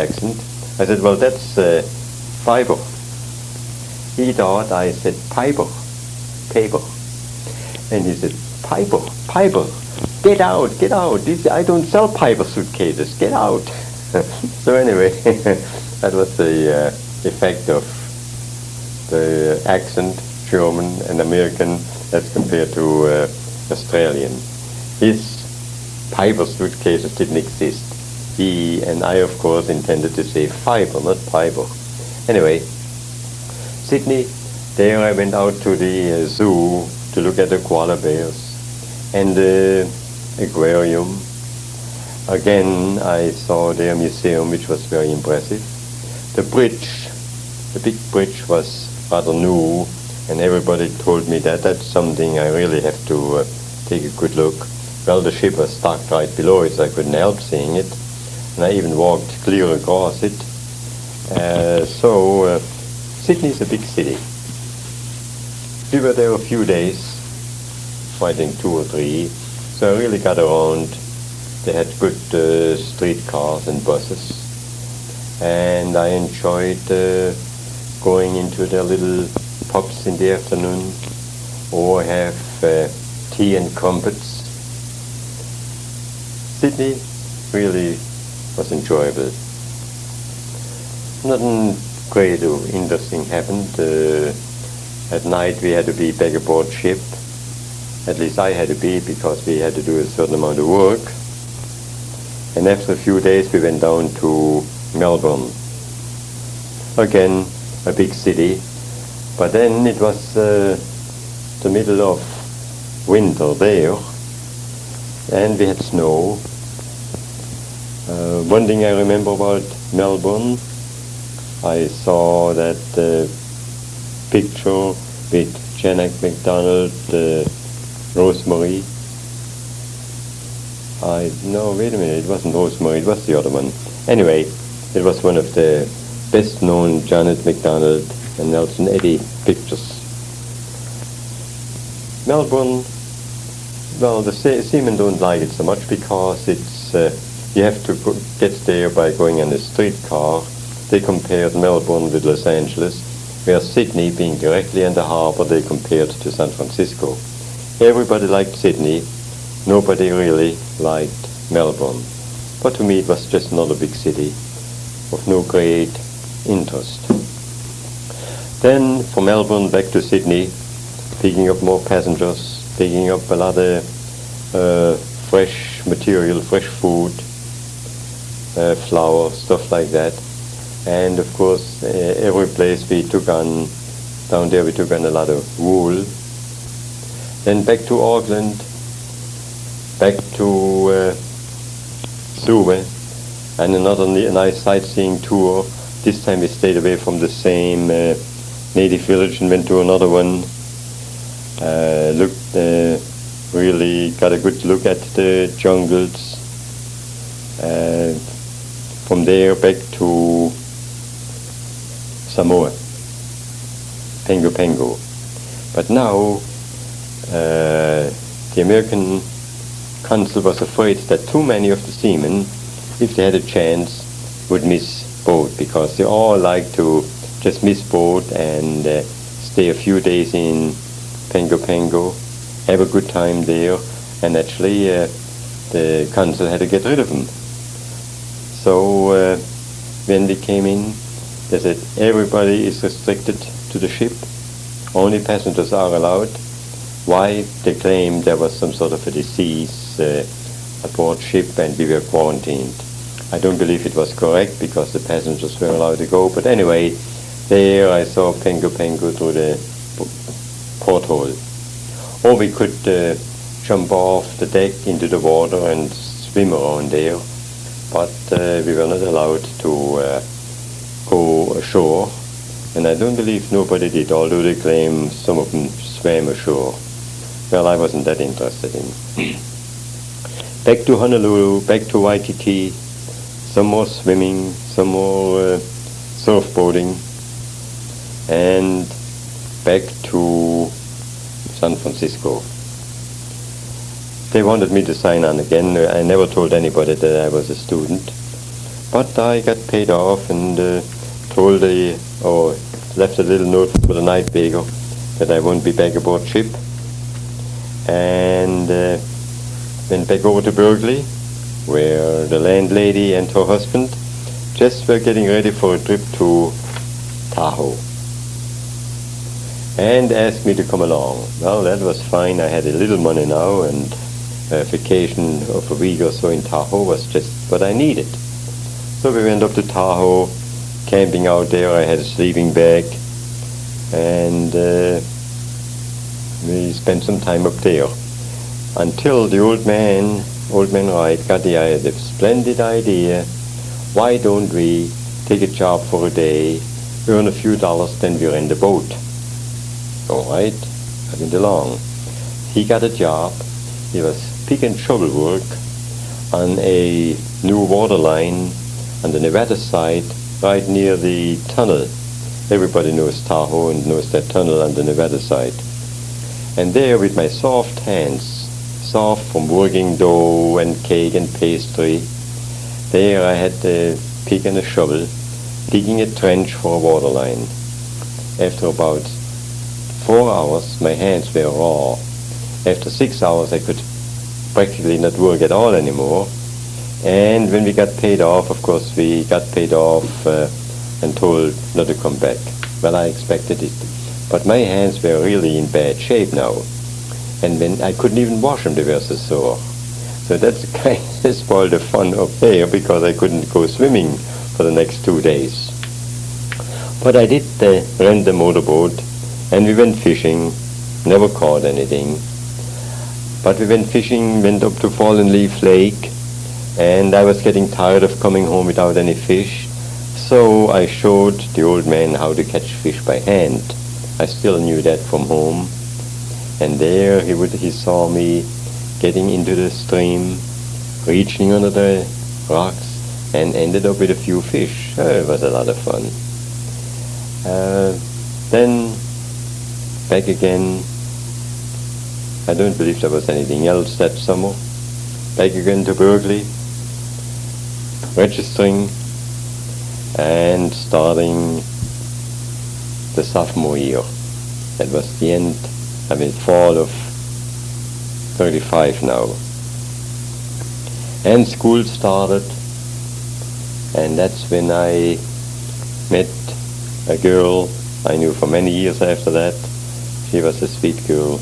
accent. I said, well, that's fiber. He thought I said paper. And he said, Piper, get out. I don't sell Piper suitcases, get out. So anyway, that was the effect of the accent, German and American, as compared to Australian. His Piper suitcases didn't exist. He and I, of course, intended to say fiber, not Piper. Anyway, Sydney, there I went out to the zoo to look at the koala bears and the aquarium. Again, I saw their museum, which was very impressive. The big bridge was rather new, and everybody told me that that's something I really have to take a good look. Well, the ship was stuck right below it, so I couldn't help seeing it, and I even walked clear across it. So Sydney is a big city. We were there a few days, I think 2 or 3, so I really got around. They had good streetcars and buses, and I enjoyed going into their little pubs in the afternoon or have tea and crumpets. Sydney really was enjoyable. Nothing great or interesting happened. At night we had to be back aboard ship. At least I had to be, because we had to do a certain amount of work. And after a few days we went down to Melbourne. Again, a big city. But then it was the middle of winter there, and we had snow. One thing I remember about Melbourne, I saw that picture with Janet MacDonald, Rosemary. No, wait a minute, it wasn't Rosemary, it was the other one. Anyway, it was one of the best known Janet MacDonald and Nelson Eddy pictures. Melbourne, well, the seamen don't like it so much because it's you have to get there by going on a streetcar. They compared Melbourne with Los Angeles, where Sydney, being directly in the harbor, they compared to San Francisco. Everybody liked Sydney, nobody really liked Melbourne. But to me it was just another big city of no great interest. Then from Melbourne back to Sydney, picking up more passengers, picking up a lot of fresh material, fresh food, flour, stuff like that. And of course, every place we took on, down there we took on a lot of wool. Then back to Auckland, back to Suva, and another nice sightseeing tour. This time we stayed away from the same native village and went to another one. Really got a good look at the jungles. From there back to Samoa, Pengo. But now the American consul was afraid that too many of the seamen, if they had a chance, would miss boat, because they all like to just miss boat and stay a few days in Pengo, have a good time there, and actually the consul had to get rid of them. So when we came in, they said everybody is restricted to the ship, only passengers are allowed. Why? They claimed there was some sort of a disease aboard ship and we were quarantined. I don't believe it was correct, because the passengers were allowed to go, but anyway, there I saw Pengo through the porthole. Or we could jump off the deck into the water and swim around there, but we were not allowed to go ashore, and I don't believe nobody did, although they claim some of them swam ashore. Well, I wasn't that interested in. Back to Honolulu, back to Waikiki, some more swimming, some more surfboarding, and back to San Francisco. They wanted me to sign on again. I never told anybody that I was a student, But I got paid off and told left a little note for the night bagel that I won't be back aboard ship, and went back over to Berkeley, where the landlady and her husband just were getting ready for a trip to Tahoe, and asked me to come along. Well, that was fine. I had a little money now, and a vacation of a week or so in Tahoe was just what I needed. So we went up to Tahoe, camping out there. I had a sleeping bag, and we spent some time up there until the old man Wright got the splendid idea, why don't we take a job for a day, earn a few dollars, then we rent a boat. All right, I went along. He got a job. It was pick and shovel work on a new water line on the Nevada side, right near the tunnel. Everybody knows Tahoe and knows that tunnel on the Nevada side. And there, with my soft hands, soft from working dough and cake and pastry, there I had the pick and a shovel, digging a trench for a water line. After about 4 hours, my hands were raw. After 6 hours, I could practically not work at all anymore. And when we got paid off, of course, we got paid off and told not to come back. Well, I expected it. But my hands were really in bad shape now. And when I couldn't even wash them, they were so sore. So that's kind of spoiled the fun up there, because I couldn't go swimming for the next 2 days. But I did rent a motorboat, and we went fishing, never caught anything. But we went fishing, went up to Fallen Leaf Lake, and I was getting tired of coming home without any fish. So I showed the old man how to catch fish by hand. I still knew that from home. And there he saw me getting into the stream, reaching under the rocks, and ended up with a few fish. It was a lot of fun. Then back again. I don't believe there was anything else that summer. Back again to Berkeley, registering and starting the sophomore year. That was the end, fall of 35 now. And school started, and that's when I met a girl I knew for many years after that. She was a sweet girl.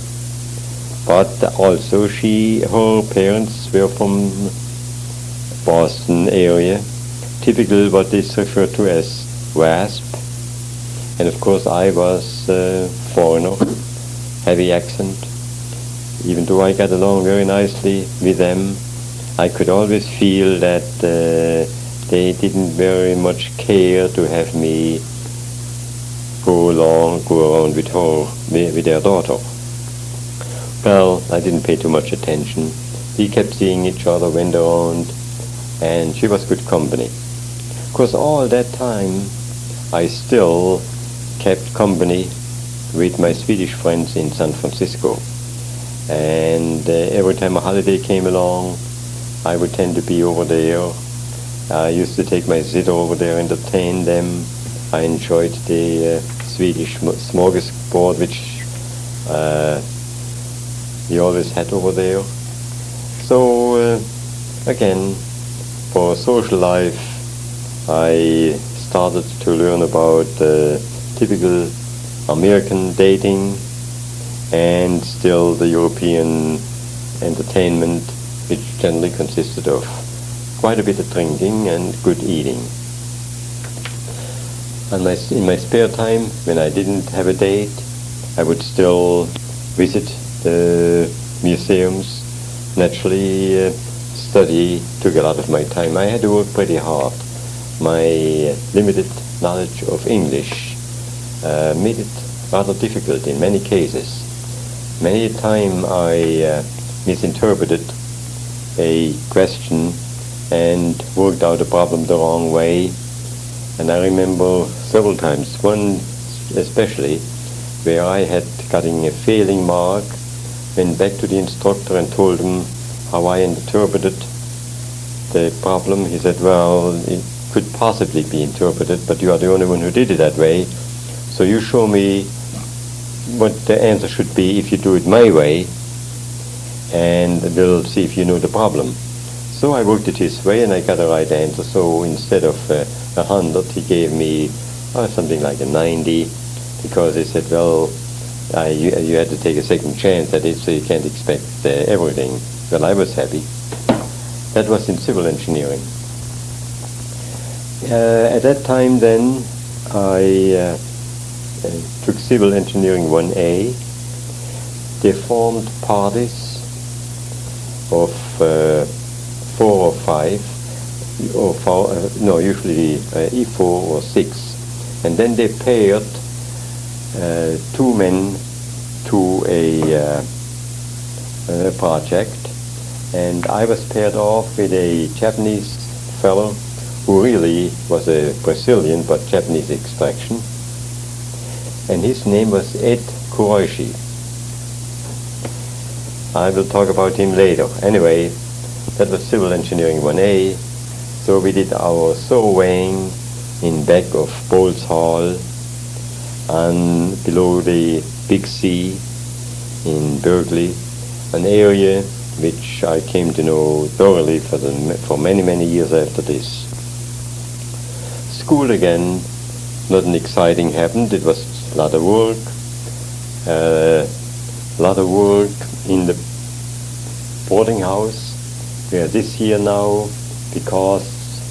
But also her parents were from Boston area, typical what is referred to as WASP. And of course I was a foreigner, heavy accent. Even though I got along very nicely with them, I could always feel that they didn't very much care to have me go around with their daughter. Well, I didn't pay too much attention. We kept seeing each other, went around, and she was good company. Of course, all that time, I still kept company with my Swedish friends in San Francisco. And every time a holiday came along, I would tend to be over there. I used to take my sitter over there, entertain them. I enjoyed the Swedish smorgasbord, which we always had over there. So again, for social life, I started to learn about typical American dating and still the European entertainment, which generally consisted of quite a bit of drinking and good eating. In my spare time, when I didn't have a date, I would still visit the museums. Naturally, study took a lot of my time. I had to work pretty hard. My limited knowledge of English made it rather difficult in many cases. Many a time I misinterpreted a question and worked out a problem the wrong way. And I remember several times, one especially, where I had gotten a failing mark, went back to the instructor and told him how I interpreted the problem. He said, well, could possibly be interpreted, but you are the only one who did it that way. So you show me what the answer should be if you do it my way, and we'll see if you know the problem. So I worked it his way, and I got the right answer. So instead of 100, he gave me something like a 90, because he said, well, you had to take a second chance at it, so you can't expect everything. Well, I was happy. That was in civil engineering. At that time then, I took civil engineering 1A. They formed parties of 4 or 5, or four, usually E4 or 6. And then they paired 2 men to a project. And I was paired off with a Japanese fellow who really was a Brazilian but Japanese extraction. And his name was Ed Kuroishi. I will talk about him later. Anyway, that was civil engineering 1A. So we did our surveying in back of Bowles Hall and below the Big C in Berkeley, an area which I came to know thoroughly for many, many years after this. School again, nothing exciting happened. It was a lot of work. In the boarding house. We are this year now because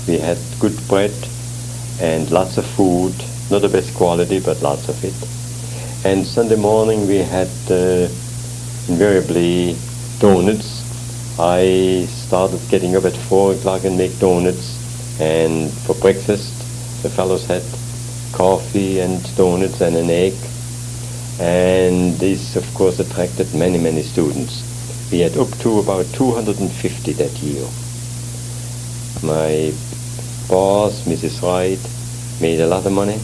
we had good bread and lots of food, not the best quality, but lots of it. And Sunday morning we had invariably donuts. I started getting up at 4 o'clock and make donuts, and for breakfast the fellows had coffee and donuts and an egg, and this of course attracted many, many students. We had up to about 250 that year. My boss, Mrs. Wright, made a lot of money,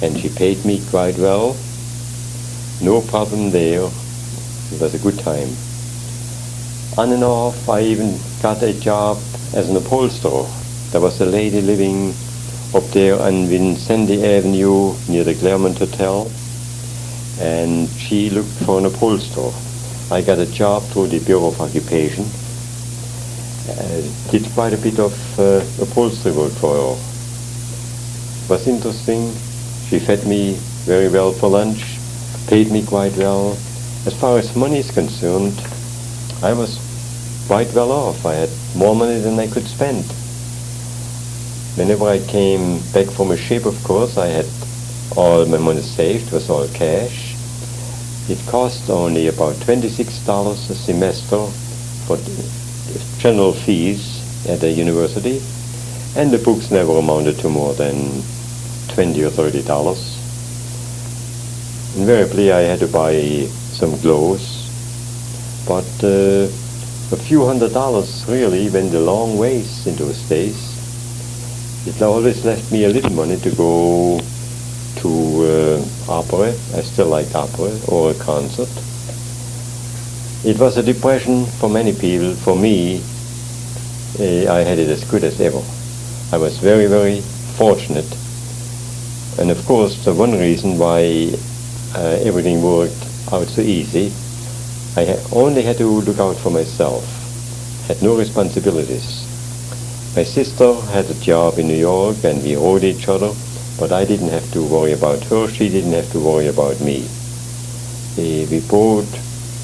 and she paid me quite well. No problem there. It was a good time. On and off, I even got a job as an upholsterer. There was a lady living up there on Vincennes Avenue near the Claremont Hotel, and she looked for an upholsterer. I got a job through the Bureau of Occupation. Did quite a bit of upholstery work for her. It was interesting. She fed me very well for lunch, paid me quite well. As far as money is concerned, I was quite well off. I had more money than I could spend. Whenever I came back from a ship, of course, I had all my money saved. It was all cash. It cost only about $26 a semester for general fees at the university, and the books never amounted to more than $20 or $30. Invariably I had to buy some clothes, but a few $100s really went a long ways in those days. It always left me a little money to go to opera. I still like opera, or a concert. It was a depression for many people. For me, I had it as good as ever. I was very, very fortunate. And of course, the one reason why everything worked out so easy, I only had to look out for myself. Had no responsibilities. My sister had a job in New York, and we owed each other. But I didn't have to worry about her, she didn't have to worry about me. We both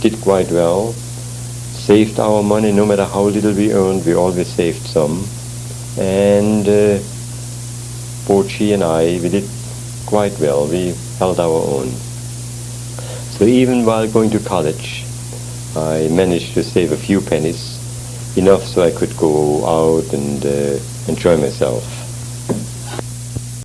did quite well, saved our money. No matter how little we earned, we always saved some. And both she and I, we did quite well. We held our own. So even while going to college, I managed to save a few pennies, enough so I could go out and enjoy myself.